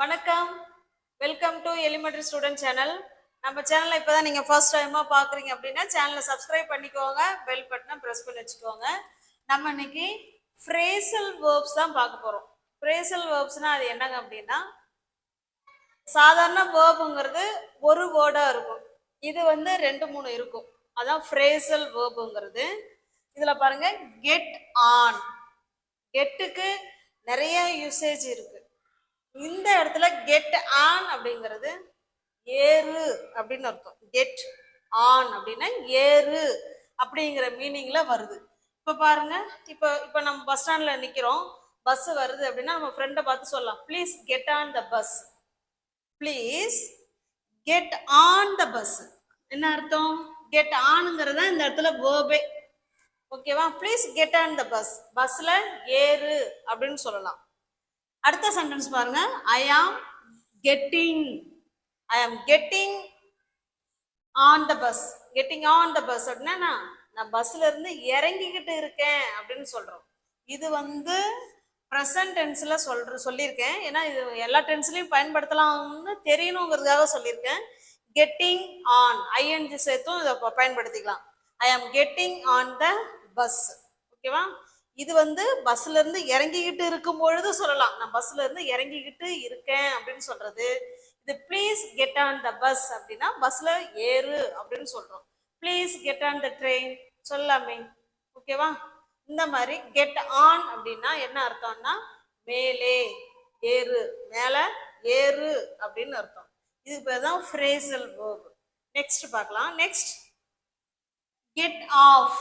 வணக்கம், welcome to elementary student channel. நம்ம சேனலை இப்போதான் நீங்கள் ஃபர்ஸ்ட் டைமாக பார்க்குறீங்க அப்படின்னா சேனலை சப்ஸ்கிரைப் பண்ணிக்கோங்க, பெல் பட்டனை ப்ரெஸ் பண்ணி வச்சுக்கோங்க. நம்ம இன்னைக்கு ஃப்ரேசல் வேர்ப்ஸ் தான் பார்க்க போகிறோம். ஃப்ரேசல் வேர்ப்ஸ்னால் அது என்னங்க அப்படின்னா, சாதாரண வேர்புங்கிறது ஒரு வேர்டாக இருக்கும், இது வந்து 2-3 இருக்கும், அதான் ஃப்ரேசல் வேர்புங்கிறது. இதில் பாருங்க, கெட் ஆன், கெட்டுக்கு நிறைய யூசேஜ் இருக்கு. இந்த இடத்துல கெட் ஆன் அப்படிங்கிறது ஏறு அப்படின்னு அர்த்தம். கெட் ஆன் அப்படின்னா ஏறு அப்படிங்கிற மீனிங்ல வருது. இப்ப பாருங்க, இப்ப நம்ம பஸ் ஸ்டாண்ட்ல நிக்கிறோம், பஸ் வருது அப்படின்னா நம்ம ஃப்ரெண்டை பார்த்து சொல்லலாம், please get on the bus, please get on the bus. என்ன அர்த்தம்? கெட் ஆனுங்கிறதா இந்த இடத்துல வேர்பே. ஓகேவா? Please get on the bus, பஸ்ல ஏறு அப்படின்னு சொல்லலாம். அடுத்த சென்டென்ஸ் பாருங்க, I am getting on the bus. Getting on the bus அப்படின்னா நான் பஸ்ல இருந்து இறங்கிக்கிட்டு இருக்கேன் அப்படின்னு சொல்றோம். இது வந்து ப்ரெசன்ட் டென்ஸ்ல சொல்லியிருக்கேன், ஏன்னா இது எல்லா டென்ஸ்லயும் பயன்படுத்தலாம்னு தெரியணுங்கிறதுக்காக சொல்லியிருக்கேன். கெட்டிங் ஆன் ஐஎன்ஜி சேர்த்தும் இதை பயன்படுத்திக்கலாம். ஐ am getting on the bus. ஓகேவா? இது வந்து பஸ்ல இருந்து இறங்கிக்கிட்டு இருக்கும் பொழுது சொல்லலாம், நான் பஸ்ல இருந்து இறங்கிக்கிட்டு இருக்கேன் அப்படின்னு சொல்றது. இது please get on the bus அப்படின்னா பஸ்ல ஏறு அப்படின்னு சொல்றோம். Please get on the train சொல்லாமே. ஓகேவா? இந்த மாதிரி கெட் ஆன் அப்படின்னா என்ன அர்த்தம்னா மேலே ஏறு, மேல ஏறு அப்படின்னு அர்த்தம். இது பேர் தான் ஃப்ரேசல் வேர்ப். நெக்ஸ்ட் பார்க்கலாம். Next get off.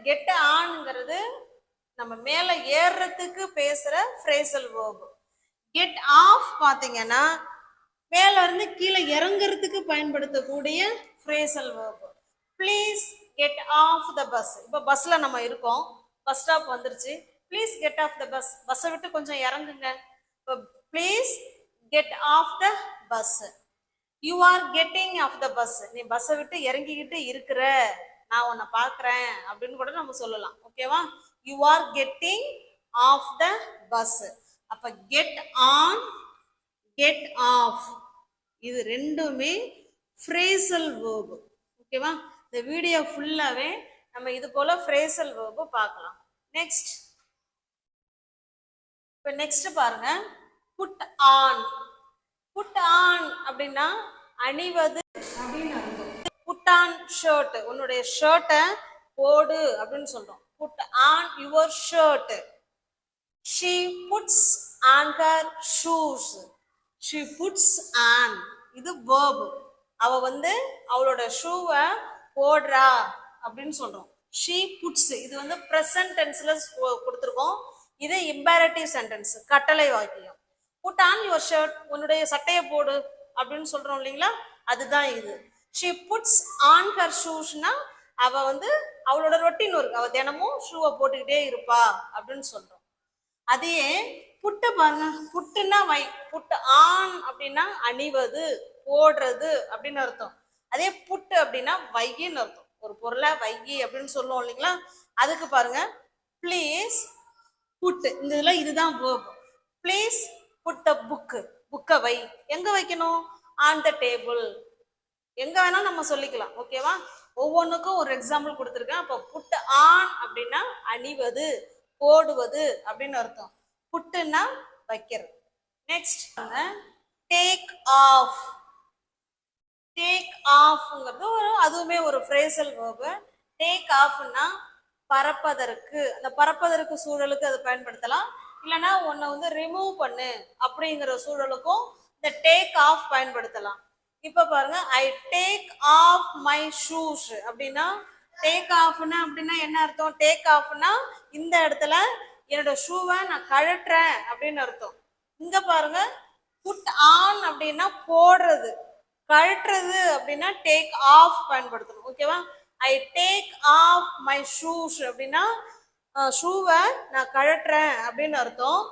கெட் ஆன்ங்கிறது நம்ம மேல ஏறுறதுக்கு பேசுற ஃப்ரேசல் வேர்ப். கெட் ஆஃப் பாத்தீங்கன்னா மேல இருந்து கீழே இறங்குறதுக்கு பயன்படுத்தக்கூடிய phrasal verb. Please get off the bus. இப்போ பஸ்ல நம்ம இருக்கோம், பஸ் ஸ்டாப் வந்துருச்சு, please get off the bus, பஸ்ஸை விட்டு கொஞ்சம் இறங்குங்க. இப்போ please get off the bus. You are getting off the bus, நீ பஸ்ஸை விட்டு இறங்கிக்கிட்டு இருக்கிற, நான் உன்னை பார்க்குறேன் அப்படின்னு கூட நம்ம சொல்லலாம். ஓகேவா? You are getting off the bus. அப்ப கெட் ஆன், கெட் ஆஃப், இது ரெண்டுமே ஃப்ரேசல் வேர்ப். ஓகேவா? இந்த வீடியோ ஃபுல்லாவே நம்ம இது போல ஃப்ரேசல் வேர்ப் பார்க்கலாம். நெக்ஸ்ட், இப்போ நெக்ஸ்ட் பாருங்க, புட் ஆன். புட் ஆன் அப்படின்னா அணிவது அப்படின்னு அர்த்தம். புட் ஆன் ஷர்ட், உன்னுடைய ஷர்ட்டை போடு அப்படின்னு சொல்றோம். Put on your shirt. she puts on her shoes. she puts on, இது verb. அவ வந்து அவளோட ஷூவை போடுறா அப்படின்னு சொல்றோம். she puts, இது வந்து present tenseல கொடுத்துருக்கோம். இது imperative sentence, கட்டளை வாக்கியம். put on your shirt, உன்னுடைய சட்டையை போடு அப்படின்னு சொல்றோம் இல்லைங்களா, அதுதான் இது. she puts on her shoesனா அவ வந்து அவளோட ரொட்டீன் இருக்கு, அவ தினமும் ஷூவை போட்டுக்கிட்டே இருப்பா அப்படின்னு சொல்றோம். அதையே புட்டு பாருங்க, புட்டுன்னா வை, புட்டு ஆன் அப்படின்னா அணிவது போடுறது அப்படின்னு அர்த்தம். அதே புட்டு அப்படின்னா வையின்னு அர்த்தம், ஒரு பொருளை வையி அப்படின்னு சொல்லுவோம் இல்லைங்களா, அதுக்கு பாருங்க ப்ளீஸ் புட்டு, இந்த இதுல இதுதான் verb. Please put the book, புக்கை வை, எங்க வைக்கணும்? On the table. எங்க வேணா நம்ம சொல்லிக்கலாம். ஓகேவா? ஒவ்வொன்றுக்கும் ஒரு எக்ஸாம்பிள் கொடுத்துருக்கேன். அப்போ புட் ஆன் அப்படின்னா அணிவது போடுவது அப்படின்னு அர்த்தம். புட்டுன்னா வைக்கிறது. Next take off. டேக் ஆஃப்ங்கிறது அதுவுமே ஒரு ஃப்ரேசல் வேர்ப். டேக் ஆஃப்னா பறப்பதற்கு, அந்த பறப்பதற்கு சூழலுக்கு அது பயன்படுத்தலாம். இல்லைன்னா உன்னை வந்து ரிமூவ் பண்ணு அப்படிங்கிற சூழலுக்கும் இந்த டேக் ஆஃப் பயன்படுத்தலாம். இப்ப பாருங்க, I take off my shoes அப்படின்னா டேக் ஆஃப்னா அப்படின்னா என்ன அர்த்தம்? டேக் ஆஃப்னா இந்த இடத்துல என்னோட ஷூவை நான் கழட்டுறேன் அப்படின்னு அர்த்தம். இங்க பாருங்க, புட் ஆன் அப்படின்னா போடுறது, கழட்டுறது அப்படின்னா டேக் ஆஃப் பயன்படுத்தணும். ஓகேவா? I take off my shoes அப்படின்னா ஷூவை நான் கழட்டுறேன் அப்படின்னு அர்த்தம்.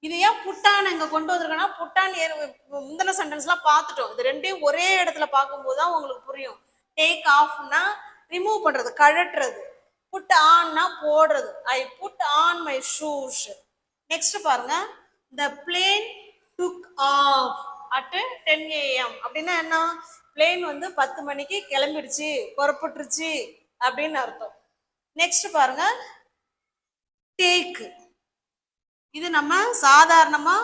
இது ஏன் புட்டான் இங்க கொண்டு வந்திருக்கேன்னா, புட்டான் முந்தின சென்டென்ஸ்லாம் பார்த்துட்டோம், இது ரெண்டையும் ஒரே இடத்துல பார்க்கும்போது தான் உங்களுக்கு புரியும். டேக் ஆஃப்னா ரிமூவ் பண்றது, கழட்டுறது. புட் ஆன்னா போடுறது. I put on my shoes. Next பாருங்க, the plane took off at 10 a.m. அப்படின்னா என்ன? பிளேன் வந்து 10 மணிக்கு கிளம்பிடுச்சு, புறப்பட்டுருச்சு அப்படின்னு அர்த்தம். நெக்ஸ்ட் பாருங்க, டேக். இது நம்ம சாதாரணமா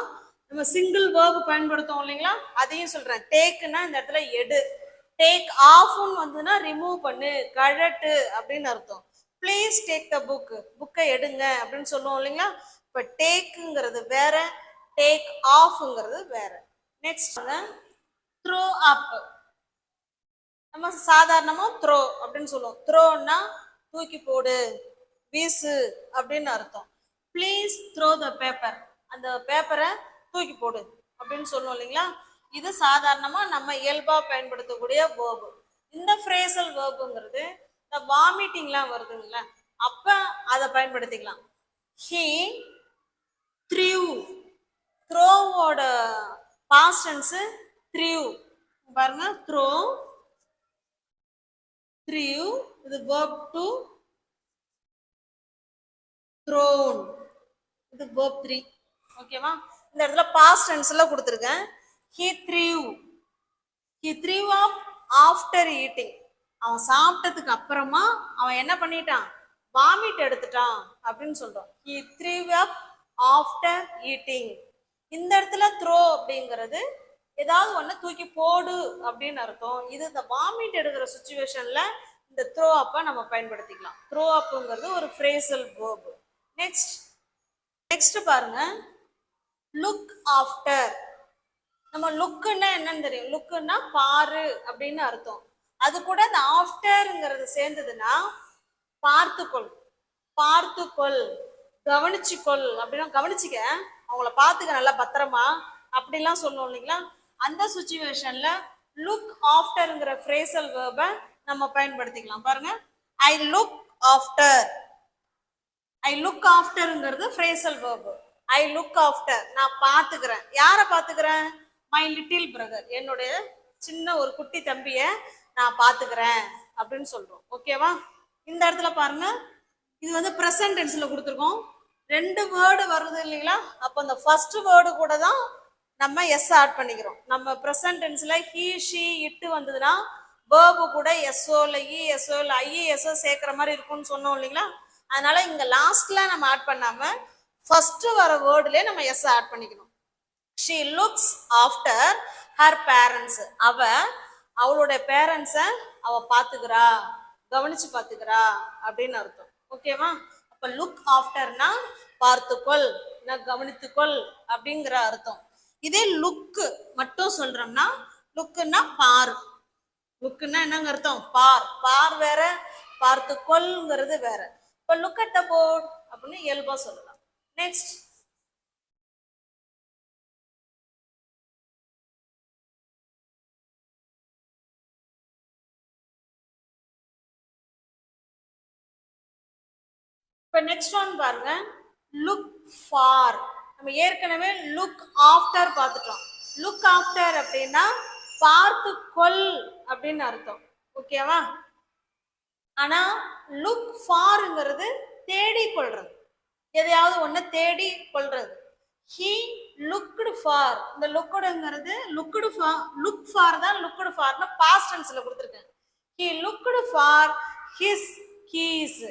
நம்ம சிங்கிள் வேர்ப் பயன்படுத்துவோம் இல்லைங்களா, அதையும் சொல்றேன். டேக்குன்னா இந்த இடத்துல எடு. டேக் ஆஃப்னு வந்துன்னா ரிமூவ் பண்ணு, கழட்டு அப்படின்னு அர்த்தம். ப்ளீஸ் டேக் த புக், புக்கை எடுங்க அப்படின்னு சொல்லுவோம் இல்லைங்களா. இப்போ டேக்குங்கிறது வேற, டேக் ஆஃப்ங்கிறது வேற. நெக்ஸ்ட் த்ரோ அப். நம்ம சாதாரணமா த்ரோ அப்படின்னு சொல்லுவோம். த்ரோன்னா தூக்கி போடு, வீசு அப்படின்னு அர்த்தம். ப்ளீஸ் த்ரோ த பேப்பர், அந்த பேப்பரை தூக்கி போடு அப்படின்னு சொல்லுவோம் இல்லைங்களா. இது சாதாரணமா நம்ம இயல்பா பயன்படுத்தக்கூடிய வேர்பு. இந்த ஃப்ரேசல் வேர்புங்கிறது இந்த வாமிட்டிங்லாம் வருதுங்களா, அப்ப அதை பயன்படுத்திக்கலாம். He threw. த்ரோவோட பாஸ்ட் டென்ஸ் த்ரியூ. பாருங்க, த்ரோ, த்ரியூ. இது verb to thrown, இது verb 3. ஓகேவா? இந்த இடத்துல past tenseல கொடுத்துருக்கேன். he threw up after eating. அவன் சாப்பிட்டதுக்கு அப்புறமா அவன் என்ன பண்ணிட்டான்? வாமிட் எடுத்துட்டான் அப்படின்னு சொல்றோம். he threw up after eating. இந்த இடத்துல throw அப்படிங்கிறது ஏதாவது ஒன்று தூக்கி போடு அப்படின்னு அர்த்தம். இது இந்த வாமிட் எடுக்கிற சுச்சுவேஷன்ல இந்த த்ரோ அப்பை நம்ம பயன்படுத்திக்கலாம். த்ரோ அப்புங்கிறது ஒரு ஃப்ரேசல் வேர்பு. நெக்ஸ்ட் பாருங்க, லுக் ஆஃப்டர். நம்ம லுக்குன்னா என்னன்னு தெரியும். லுக்குன்னா பாரு அப்படின்னு அர்த்தம். அது கூட இந்த ஆஃப்டர்ங்கிறது சேர்ந்ததுன்னா பார்த்துக்கொள், பார்த்துக்கொள், கவனிச்சுக்கொள் அப்படின்னா கவனிச்சுக்க, அவங்கள பார்த்துக்க நல்லா பத்திரமா அப்படிலாம் சொல்லுவோம் இல்லைங்களா. அந்த சுச்சுவேஷன்ல லுக் ஆஃப்டர்ங்கிற ஃப்ரேசல் வேர்பை நம்ம பயன்படுத்திக்கலாம். பாருங்க, I look after. I look ஆஃப்டர்ங்கிறது phrasal verb. I look after, நான் பார்த்துக்கிறேன். யாரை பார்த்துக்கிறேன்? மை லிட்டில் பிரதர், என்னுடைய சின்ன ஒரு குட்டி தம்பியை நான் பார்த்துக்கிறேன் அப்படின்னு சொல்றோம். ஓகேவா? இந்த இடத்துல பாருங்க, இது வந்து ப்ரெசன்ட் டென்ஸ்ல கொடுத்துருக்கோம். 2 வேர்டு வருது இல்லைங்களா. அப்போ அந்த ஃபர்ஸ்ட் வேர்டு கூட தான் நம்ம எஸ் ஆட் பண்ணிக்கிறோம். நம்ம ப்ரெசன்ட் டென்ஸ்ல ஹி, ஷி, இட்டு வந்ததுன்னா வேர்பு கூட எஸ்ஓ இல்லை இஎஸ்ஓ இல்லை ஐஇஎஸ்ஓ சேர்க்கிற மாதிரி இருக்கும்னு சொன்னோம் இல்லைங்களா. அதனால இங்க லாஸ்ட்ல நம்ம ஆட் பண்ணாம ஃபர்ஸ்ட் வர வேர்டுல நம்ம எஸ் ஆட் பண்ணிக்கணும். She looks after her parents. அவளுடைய பேரண்ட்ஸை அவ பாத்துக்கிறா, கவனிச்சு பாத்துக்கிறா அப்படின்னு அர்த்தம். ஓகேவா? அப்ப லுக் ஆஃப்டர்னா பார்த்துக்கொள், கவனித்துக்கொள் அப்படிங்கிற அர்த்தம். இதே லுக்கு மட்டும் சொல்றோம்னா, லுக்குன்னா பார். லுக்குன்னா என்னங்க அர்த்தம்? பார். பார் வேற, பார்த்துக்கொள்ங்கிறது வேற. இப்ப லுக் அட் த போர்ட் அப்படின்னு இயல்பா சொல்லலாம். நெக்ஸ்ட், இப்ப நெக்ஸ்ட் ஒன் பாருங்க, லுக் ஃபார். நம்ம ஏற்கனவே லுக் ஆஃப்டர் பார்த்துட்டோம். லுக் ஆஃப்டர் அப்படின்னா பார்த்து கொள் அப்படின்னு அர்த்தம். ஓகேவா? ஆனா லுக் ஃபார்ங்கிறது தேடி கொள்றது, எதையாவது ஒண்ணு தேடி கொள்றது. He looked for. இந்த லுக்குடுங்கிறது லுக்டு ஃபார், லுக் ஃபார் தான் லுக்டு ஃபார்னு பாஸ்ட் டென்ஸ்ல கொடுத்துருக்கேன். He looked for his keys.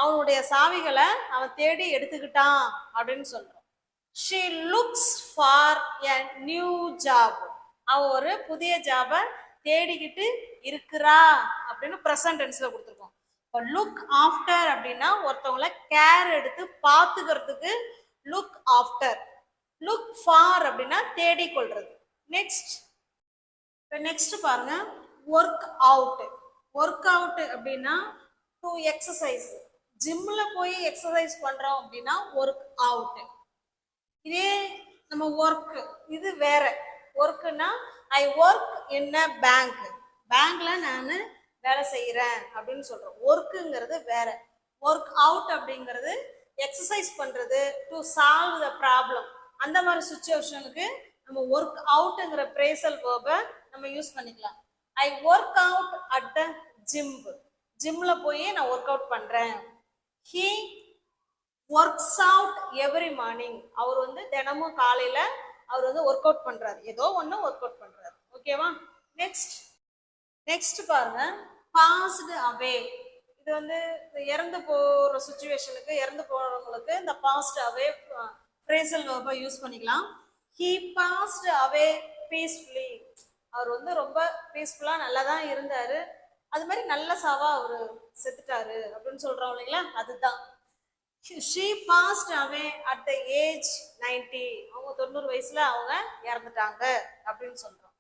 அவனுடைய சாவிகளை அவன் தேடி எடுத்துக்கிட்டான் அப்படின்னு சொல்றான். she looks for a new job. அவ ஒரு புதிய ஜாபை தேடிக்கிட்டு இருக்கிறா அப்படின்னு ப்ரெசன்ட் டென்ஸ்ல கொடுத்துருக்கோம். இப்போ லுக் ஆஃப்டர் அப்படின்னா ஒருத்தவங்கள கேர் எடுத்து பார்த்துக்கிறதுக்கு லுக் ஆஃப்டர். லுக் ஃபார் அப்படின்னா தேடிக்கொள்றது. நெக்ஸ்ட் பாருங்க, ஒர்க் அவுட். ஒர்க் அவுட் அப்படின்னா டு எக்ஸசைஸ். ஜிம்ல போய் எக்ஸசைஸ் பண்றோம் அப்படின்னா ஒர்க் அவுட். இதே நம்ம ஒர்க், இது வேற. ஒர்க்குன்னா I work in a bank. பேங்க்ல நான் வேலை செய்யறேன் அப்படின்னு சொல்றோம். ஒர்க்குங்கிறது வேற. ஒர்க் அவுட் அப்படிங்கிறது எக்ஸசைஸ் பண்றது, டு சால்வ் த ப்ராப்ளம். அந்த மாதிரி சுச்சுவேஷனுக்கு நம்ம ஒர்க் அவுட்ங்கிற பிரேசல் வேர்பை நம்ம யூஸ் பண்ணிக்கலாம். I work out at the gym. ஜிம்ல போய் நான் ஒர்க் அவுட் பண்றேன். he works out every morning. அவர் வந்து தினமும் காலையில அவர் வந்து ஒர்க் அவுட் பண்றாரு, ஏதோ ஒன்று ஒர்க் அவுட் பண்றாரு. ஓகேவா? நெக்ஸ்ட் நெக்ஸ்ட் பாருங்க, பாஸ்டு அவே. இது வந்து இறந்து போற சுச்சுவேஷனுக்கு, இறந்து போறவங்களுக்கு இந்த பாஸ்ட் அவே ஃப்ரேசல் வெர்பை யூஸ் பண்ணிக்கலாம். He passed away peacefully. அவர் வந்து ரொம்ப பீஸ்ஃபுல்லா நல்லா தான் இருந்தாரு, அது மாதிரி நல்ல சாவா அவரு செத்துட்டாரு அப்படின்னு சொல்றோம் இல்லைங்களா, அதுதான். She past away at the age 90. அவங்க 90 வயசுல அவங்க இறந்துட்டாங்க அப்படின்னு சொல்றோம்.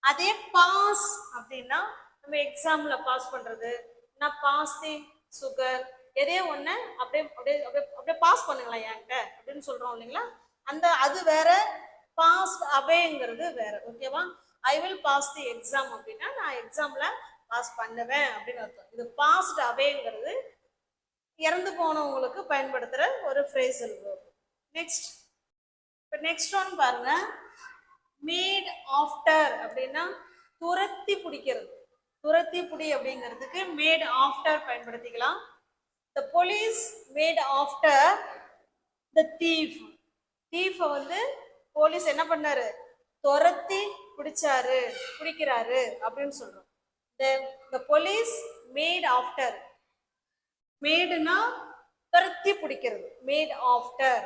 அதே பாஸ் அப்படின்னா நம்ம எக்ஸாம்ல பாஸ் பண்றது, நான் பாஸ் தி சுகர், எதே ஒண்ணு அப்படியே அப்படியே அப்படியே அப்படியே பாஸ் பண்ணுங்களா என்கிட்ட அப்படின்னு சொல்றோம் இல்லைங்களா, அந்த அது வேற, பாஸ் அவேங்கிறது வேற. ஓகேவா? I will pass the exam அப்படின்னா நான் எக்ஸாம்ல பாஸ் பண்ணுவேன் அப்படின்னு அர்த்தம். இது பாஸ்ட் அவேங்கிறது இறந்து போனவங்களுக்கு பயன்படுத்துற ஒரு ஃப்ரேசல் வேர்ப். நெக்ஸ்ட் இப்போ நெக்ஸ்ட் ஒன் பாருங்க, மேட் ஆஃப்டர் அப்படின்னா துரத்தி பிடிக்கிறது. துரத்தி பிடி அப்படிங்கிறதுக்கு மேட் ஆஃப்டர் பயன்படுத்திக்கலாம். The police made after the thief. தீஃபை வந்து போலீஸ் என்ன பண்ணாரு, துரத்தி பிடிச்சாரு, பிடிக்கிறாரு அப்படின்னு சொல்றோம். The police made after. மேடுனா துரத்தி பிடிக்கிறது, மேட் ஆஃப்டர்.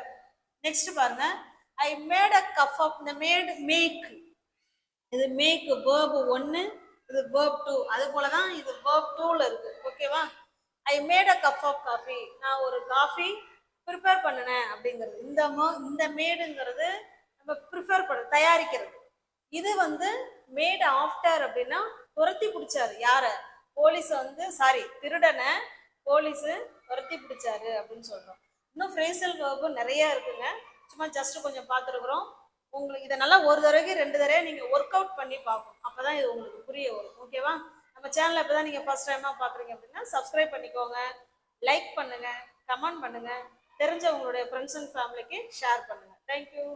நெக்ஸ்ட் பாருங்க, I made a cup of. இந்த மேட் மேக், இது மேக் வேர்ப் 1, இது வேர்ப் 2. அது போலதான் இது வேர்ப் 2ல இருக்கு. ஓகேவா? I made a cup of coffee. நான் ஒரு காஃபி ப்ரிப்பேர் பண்ணினேன் அப்படிங்கிறது. இந்த மேடுங்கிறது நம்ம ப்ரிப்பேர் பண்ண தயாரிக்கிறது. இது வந்து மேட் ஆஃப்டர் அப்படின்னா துரத்தி பிடிச்சாரு யார, போலீஸை வந்து சாரி திருடனை போலீஸ் துரத்தி பிடிச்சாரு அப்படின்னு சொல்றோம். இன்னும் ஃப்ரேசல் வேர்பு நிறைய இருக்குங்க, சும்மா ஜஸ்ட் கொஞ்சம் பார்த்துருக்குறோம். உங்களுக்கு இதை நல்லா ஒரு தடவைக்கு 2 தடவை நீங்க ஒர்க் அவுட் பண்ணி பார்க்கணும், அப்பதான் இது உங்களுக்கு புரிய வரும். ஓகேவா? நம்ம சேனலை இப்பதான் நீங்க ஃபர்ஸ்ட் டைமா பாக்குறீங்க அப்படின்னா சப்ஸ்கிரைப் பண்ணிக்கோங்க, லைக் பண்ணுங்க, கமெண்ட் பண்ணுங்க, தெரிஞ்ச உங்களுடைய ஃப்ரெண்ட்ஸ் அண்ட் ஃபேமிலிக்கு ஷேர் பண்ணுங்க. தேங்க்யூ.